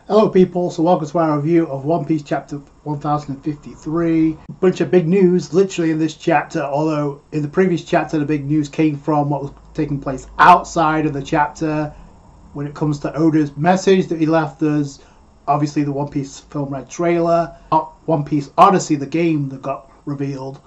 Hello people, so welcome to our review of One Piece chapter 1053. Bunch of big news literally in this chapter, although in the previous chapter the big news came from what was taking place outside of the chapter when it comes to Oda's message that he left us. Obviously the One Piece film red trailer, One Piece Odyssey, the game that got revealed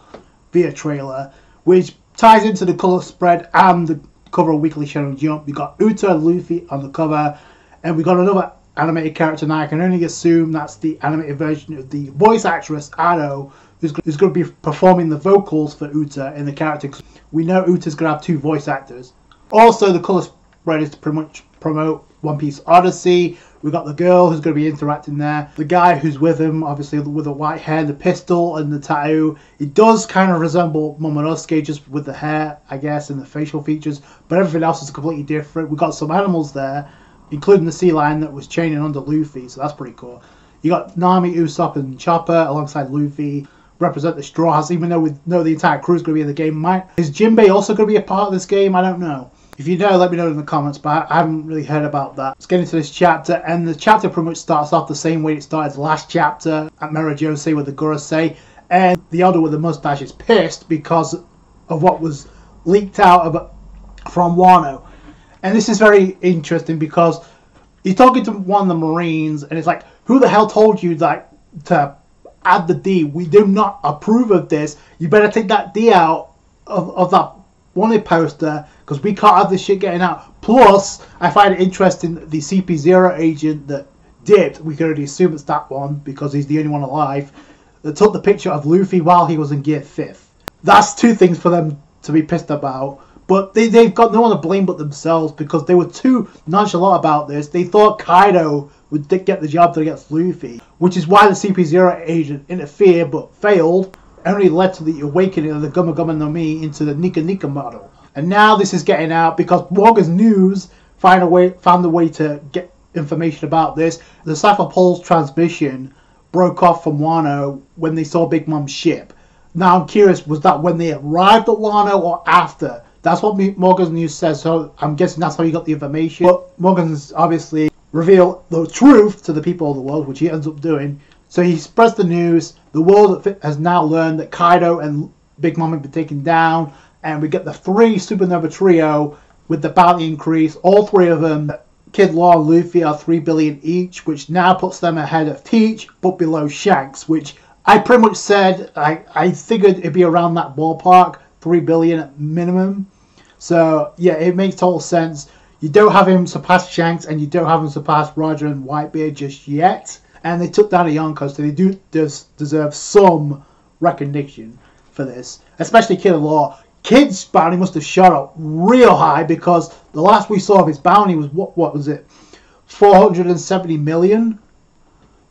via trailer, which ties into the colour spread and the cover of Weekly Shonen Jump. We got Uta and Luffy on the cover, and we got another animated character now. I can only assume that's the animated version of the voice actress Ado, who's going to be performing the vocals for Uta in the character. We know Uta's going to have two voice actors. Also, the colour spread is to pretty much promote One Piece Odyssey. We've got the girl who's going to be interacting there. The guy who's with him, obviously with the white hair, the pistol and the tattoo. It does kind of resemble Momonosuke just with the hair, I guess, and the facial features. But everything else is completely different. We've got some animals there, including the sea lion that was chaining under Luffy, so that's pretty cool. You got Nami, Usopp, and Chopper alongside Luffy represent the Straw Hats, even though we know the entire crew is going to be in the game. Is Jinbei also going to be a part of this game? I don't know. If you know, let me know in the comments, but I haven't really heard about that. Let's get into this chapter, and the chapter pretty much starts off the same way it started the last chapter at Merajose with the Gorosei, and the Elder with the mustache is pissed because of what was leaked out from Wano. And this is very interesting because he's talking to one of the Marines, and it's like, who the hell told you that to add the D? We do not approve of this. You better take that D out of that wanted poster, because we can't have this shit getting out. Plus, I find it interesting that the CP0 agent that dipped, we can already assume it's that one because he's the only one alive, that took the picture of Luffy while he was in Gear 5th. That's two things for them to be pissed about. But they've got no one to blame but themselves because they were too nonchalant about this. They thought Kaido would get the job against Luffy, which is why the CP0 agent interfered but failed. Only led to the awakening of the Guma Guma no Mi into the Nika Nika model. And now this is getting out because Morgan's News found a way to get information about this. The Cypher Pole's transmission broke off from Wano when they saw Big Mom's ship. Now I'm curious, was that when they arrived at Wano or after? That's what Morgan's News says, so I'm guessing that's how he got the information. But Morgan's obviously revealed the truth to the people of the world, which he ends up doing. So he spreads the news. The world has now learned that Kaido and Big Mom have been taken down, and we get the three Supernova trio with the bounty increase. All three of them, Kid Law and Luffy, are 3 billion each, which now puts them ahead of Teach, but below Shanks, which I pretty much said I figured it'd be around that ballpark, 3 billion at minimum. So yeah, it makes total sense. You don't have him surpass Shanks, and you don't have him surpass Roger and Whitebeard just yet. And they took down a Yonko, so they do deserve some recognition for this. Especially Kid Law. Kid's bounty must have shot up real high because the last we saw of his bounty was, what was it? 470 million?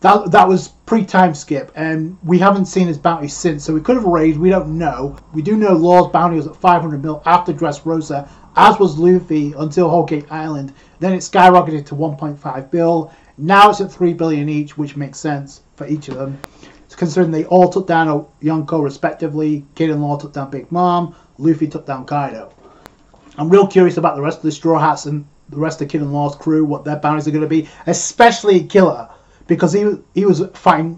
That was pre-time skip, and we haven't seen his bounty since, so we could have raised, we don't know. We do know Law's bounty was at 500 mil after Dressrosa, as was Luffy until Whole Cake Island. Then it skyrocketed to 1.5 bill. Now it's at 3 billion each, which makes sense for each of them. It's considering they all took down Yonko respectively. Kid and Law took down Big Mom. Luffy took down Kaido. I'm real curious about the rest of the Straw Hats and the rest of Kid and Law's crew, what their bounties are going to be. Especially Killer, because he was fighting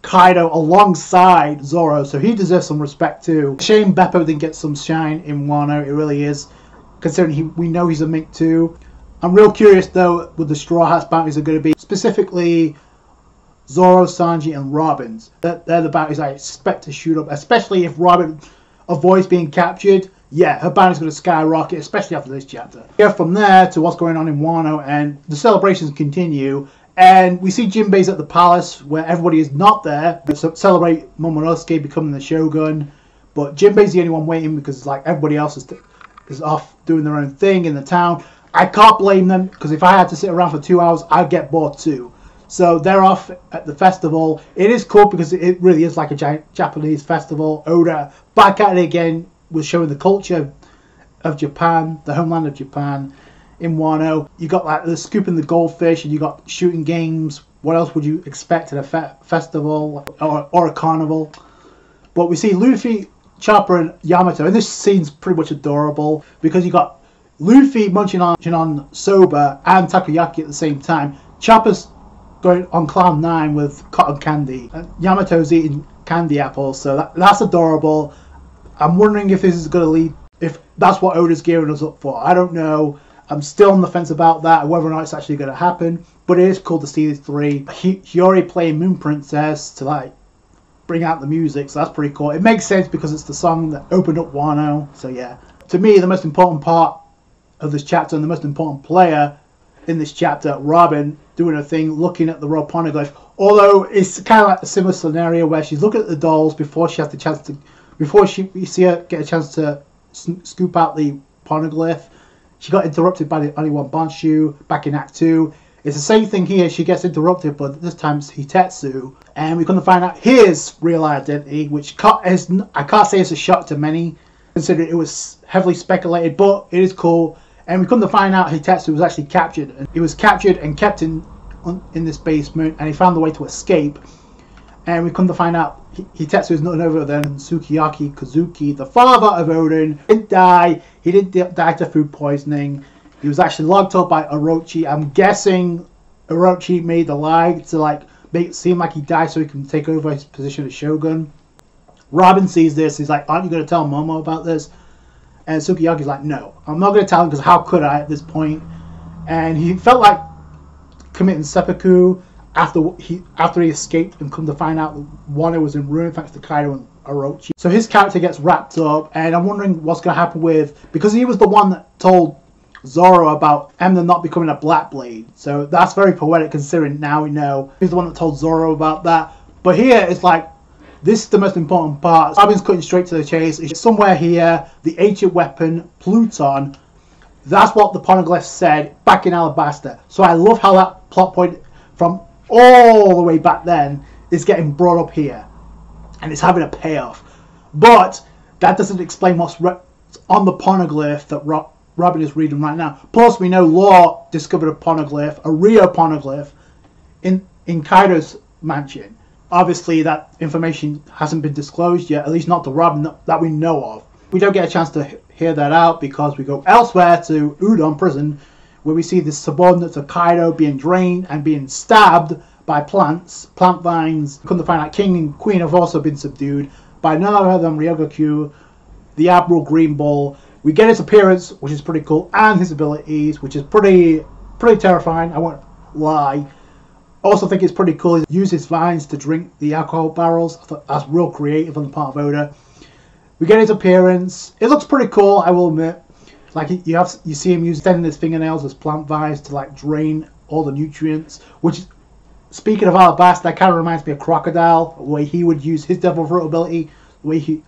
Kaido alongside Zoro, so he deserves some respect too. Shame Beppo didn't get some shine in Wano, it really is, considering we know he's a Mink too. I'm real curious though what the Straw Hats bounties are going to be, specifically Zoro, Sanji, and Robin's. They're the bounties I expect to shoot up, especially if Robin avoids being captured. Yeah, her bounty's going to skyrocket, especially after this chapter. Go from there to what's going on in Wano, and the celebrations continue. And we see Jinbei's at the palace where everybody is not there to celebrate Momonosuke becoming the Shogun. But Jinbei's the only one waiting because like everybody else is off doing their own thing in the town. I can't blame them because if I had to sit around for 2 hours, I'd get bored too. So they're off at the festival. It is cool because it really is like a Japanese festival. Oda back at it again was showing the culture of Japan, the homeland of Japan. In Wano, you got like the scooping the goldfish, and you got shooting games. What else would you expect at a festival or a carnival? But we see Luffy, Chopper, and Yamato, and this scene's pretty much adorable because you got Luffy munching on soba and takoyaki at the same time. Chopper's going on cloud 9 with cotton candy. Yamato's eating candy apples, so that's adorable. I'm wondering if this is going to lead, if that's what Oda's gearing us up for. I don't know. I'm still on the fence about that, whether or not it's actually going to happen. But it is cool to see these three. Hiyori playing Moon Princess to like bring out the music, so that's pretty cool. It makes sense because it's the song that opened up Wano. So yeah, to me, the most important part of this chapter and the most important player in this chapter, Robin, doing her thing, looking at the raw poneglyph. Although it's kind of like a similar scenario where she's looking at the dolls before she has the chance to, before we see her get a chance to scoop out the poneglyph. She got interrupted by the only one Bonshu back in Act 2. It's the same thing here. She gets interrupted, but this time it's Hitetsu, and we're going to find out his real identity, which I can't say it's a shock to many, considering it was heavily speculated, but it is cool. And we come to find out Hitetsu was actually captured. And he was captured and kept in this basement, and he found the way to escape. And we come to find out Hitetsu is none other than Sukiyaki Kazuki, the father of Odin. He didn't die. He didn't die to food poisoning. He was actually locked up by Orochi. I'm guessing Orochi made the lie to like make it seem like he died so he can take over his position as Shogun. Robin sees this. He's like, aren't you going to tell Momo about this? And Sukiyaki's like, no, I'm not going to tell him because how could I at this point? And he felt like committing seppuku after he escaped and come to find out Wano was in ruin thanks to Kaido and Orochi. So his character gets wrapped up, and I'm wondering what's going to happen with, because he was the one that told Zoro about Eminem not becoming a Black Blade. So that's very poetic considering now we know he's the one that told Zoro about that. But here it's like, this is the most important part. Robin's cutting straight to the chase. It's somewhere here, the ancient weapon, Pluton. That's what the poneglyph said back in Alabasta. So I love how that plot point from all the way back then is getting brought up here. And it's having a payoff. But that doesn't explain what's on the poneglyph that Robin is reading right now. Plus, we know Law discovered a poneglyph, a Rio poneglyph, in Kaido's mansion. Obviously, that information hasn't been disclosed yet, at least not to Robin that we know of. We don't get a chance to hear that out because we go elsewhere to Udon prison, where we see the subordinates of Kaido being drained and being stabbed by plant vines. Come to find out King and Queen have also been subdued by none other than Ryogakyu, the Admiral Greenbull. We get his appearance, which is pretty cool, and his abilities, which is pretty terrifying, I won't lie. Also think it's pretty cool. He uses vines to drink the alcohol barrels. I thought that's real creative on the part of Oda. We get his appearance. It looks pretty cool, I will admit. Like you see him extending his fingernails as plant vines to like drain all the nutrients. Which, speaking of Alabasta, that kind of reminds me of Crocodile, the way he would use his Devil Fruit ability, the way he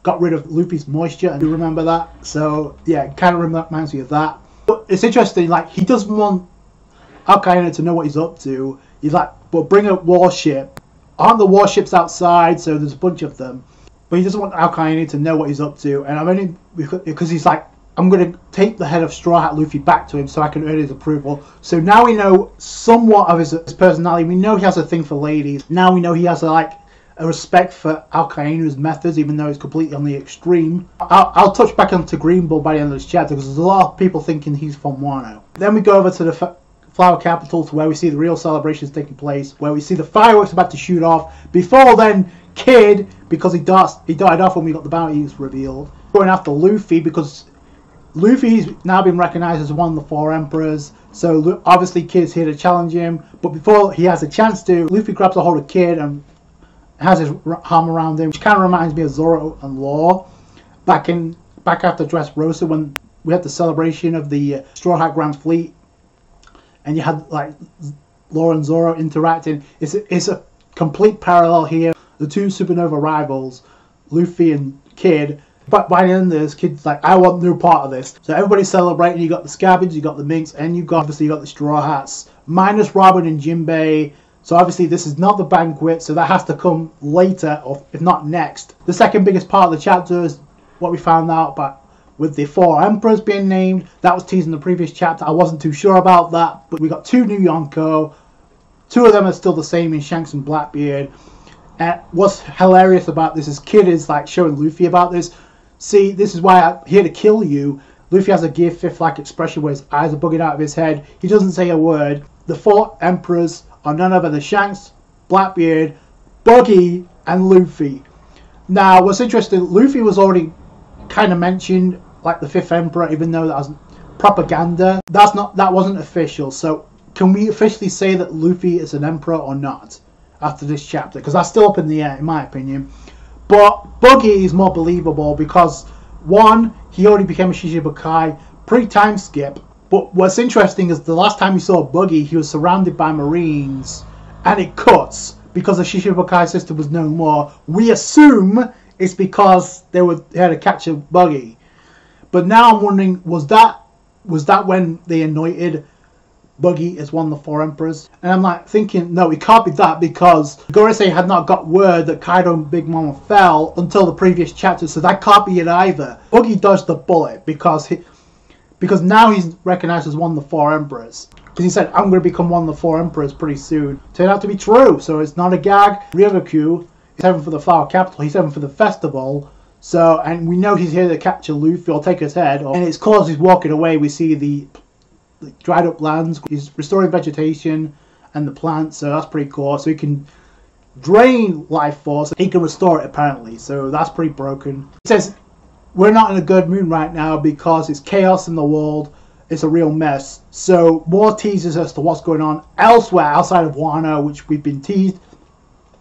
got rid of Luffy's moisture. And you remember that? So yeah, it kind of reminds me of that. But it's interesting. Like he doesn't want Akainu to know what he's up to. He's like, but bring a warship. Aren't the warships outside? So there's a bunch of them. But he doesn't want Akainu to know what he's up to. And I'm only because he's like, I'm going to take the head of Straw Hat Luffy back to him so I can earn his approval. So now we know somewhat of his personality. We know he has a thing for ladies. Now we know he has a respect for Akainu's methods, even though it's completely on the extreme. I'll touch back onto Greenbull by the end of this chapter because there's a lot of people thinking he's from Wano. Then we go over to the Flower Capital, to where we see the real celebrations taking place, where we see the fireworks about to shoot off. Before then, Kid, because he died off when we got the bounties revealed, going after Luffy because Luffy's now been recognized as one of the 4 emperors. So obviously Kid's here to challenge him, but before he has a chance to, Luffy grabs a hold of Kid and has his arm around him, which kind of reminds me of Zoro and Law back after Dressrosa when we had the celebration of the Straw Hat Grand Fleet. And you had like Law and Zoro interacting. It's a complete parallel here. The two supernova rivals, Luffy and Kid. But by the end of this, Kid's like, I want no part of this. So everybody's celebrating. You got the Scabbards, you got the Minks, and you got the Straw Hats. Minus Robin and Jinbei. So obviously this is not the banquet, so that has to come later, or if not next. The second biggest part of the chapter is what we found out about with the 4 emperors being named. That was teased in the previous chapter. I wasn't too sure about that, but we got 2 new Yonko. 2 of them are still the same in Shanks and Blackbeard. And what's hilarious about this is Kid is like showing Luffy about this. See, this is why I'm here to kill you. Luffy has a Gear 5th like expression where his eyes are bugging out of his head. He doesn't say a word. The 4 emperors are none other than Shanks, Blackbeard, Buggy, and Luffy. Now, what's interesting, Luffy was already kind of mentioned, like the Fifth Emperor, even though that was propaganda. That wasn't official. So, can we officially say that Luffy is an emperor or not after this chapter? Because that's still up in the air, in my opinion. But Buggy is more believable because, one, he already became a Shichibukai pre-time skip. But what's interesting is the last time we saw Buggy, he was surrounded by Marines, and it cuts because the Shichibukai system was no more. We assume it's because they had to catch a Buggy. But now I'm wondering, was that when they anointed Buggy as one of the 4 emperors? And I'm like thinking, no, it can't be that, because Gorosei had not got word that Kaido and Big Mama fell until the previous chapter, so that can't be it either. Buggy dodged the bullet because now he's recognized as one of the 4 emperors. Because he said, I'm going to become one of the 4 emperors pretty soon. Turned out to be true, so it's not a gag. Ryogoku is heading for the Flower Capital, he's heading for the festival. So, and we know he's here to capture Luffy or take his head. And it's cause he's walking away, we see the dried up lands. He's restoring vegetation and the plants, so that's pretty cool. So he can drain life force, he can restore it apparently. So that's pretty broken. He says, we're not in a good mood right now because it's chaos in the world. It's a real mess. So more teasers as to what's going on elsewhere outside of Wano, which we've been teased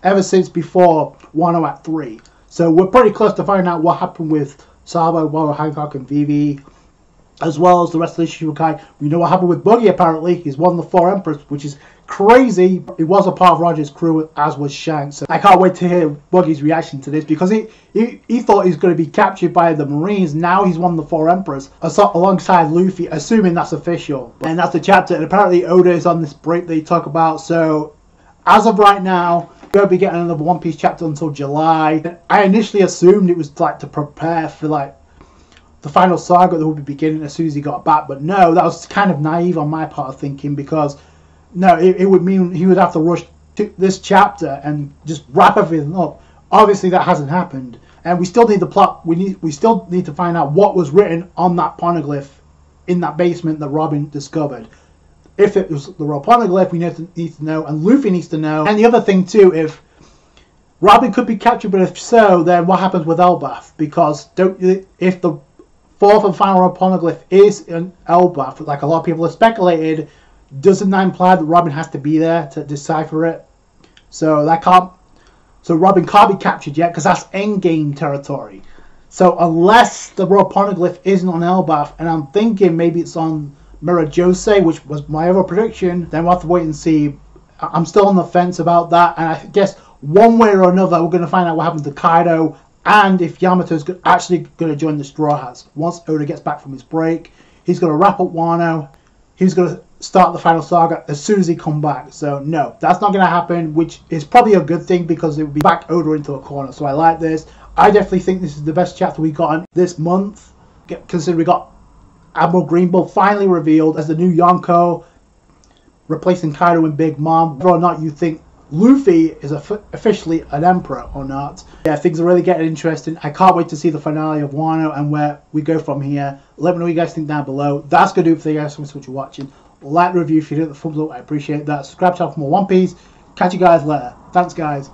ever since before Wano Act 3. So we're pretty close to finding out what happened with Sabo, Wano, Hancock, and Vivi, as well as the rest of the Shichibukai. We know what happened with Buggy apparently. He's one of the 4 emperors, which is crazy. He was a part of Roger's crew, as was Shanks. So I can't wait to hear Buggy's reaction to this, because he thought he was going to be captured by the Marines. Now he's one of the 4 emperors alongside Luffy, assuming that's official. And that's the chapter. And apparently Oda is on this break they talk about. So as of right now, we won't be getting another One Piece chapter until July. I initially assumed it was like to prepare for like the final saga that would be beginning as soon as he got back, but no, that was kind of naive on my part of thinking, because no, it would mean he would have to rush to this chapter and just wrap everything up. Obviously that hasn't happened, and we still need the plot. We still need to find out what was written on that poneglyph in that basement that Robin discovered. If it was the real poneglyph, we need to know, and Luffy needs to know. And the other thing too, if Robin could be captured, but if so, then what happens with Elbaf? Because if the 4th and final poneglyph is in Elbaf, like a lot of people have speculated, doesn't that imply that Robin has to be there to decipher it? So Robin can't be captured yet, because that's endgame territory. So unless the raw poneglyph isn't on Elbaf, and I'm thinking maybe it's on Mirajose, which was my other prediction, then we'll have to wait and see. I'm still on the fence about that, and I guess one way or another we're going to find out what happened to Kaido, and if Yamato's actually going to join the Straw Hats. Once Oda gets back from his break, he's going to wrap up Wano, he's going to start the final saga as soon as he comes back. So no, that's not going to happen, which is probably a good thing, because it would be back Oda into a corner. So I like this. I definitely think this is the best chapter we got this month, considering we got Admiral Greenbull finally revealed as the new Yonko, replacing Kaido and Big Mom. Whether or not you think Luffy is officially an emperor or not. Yeah, things are really getting interesting. I can't wait to see the finale of Wano and where we go from here. Let me know what you guys think down below. That's going to do it for you guys. Thanks so much for watching. Like the review if you hit the thumbs up. I appreciate that. Subscribe to for more One Piece. Catch you guys later. Thanks, guys.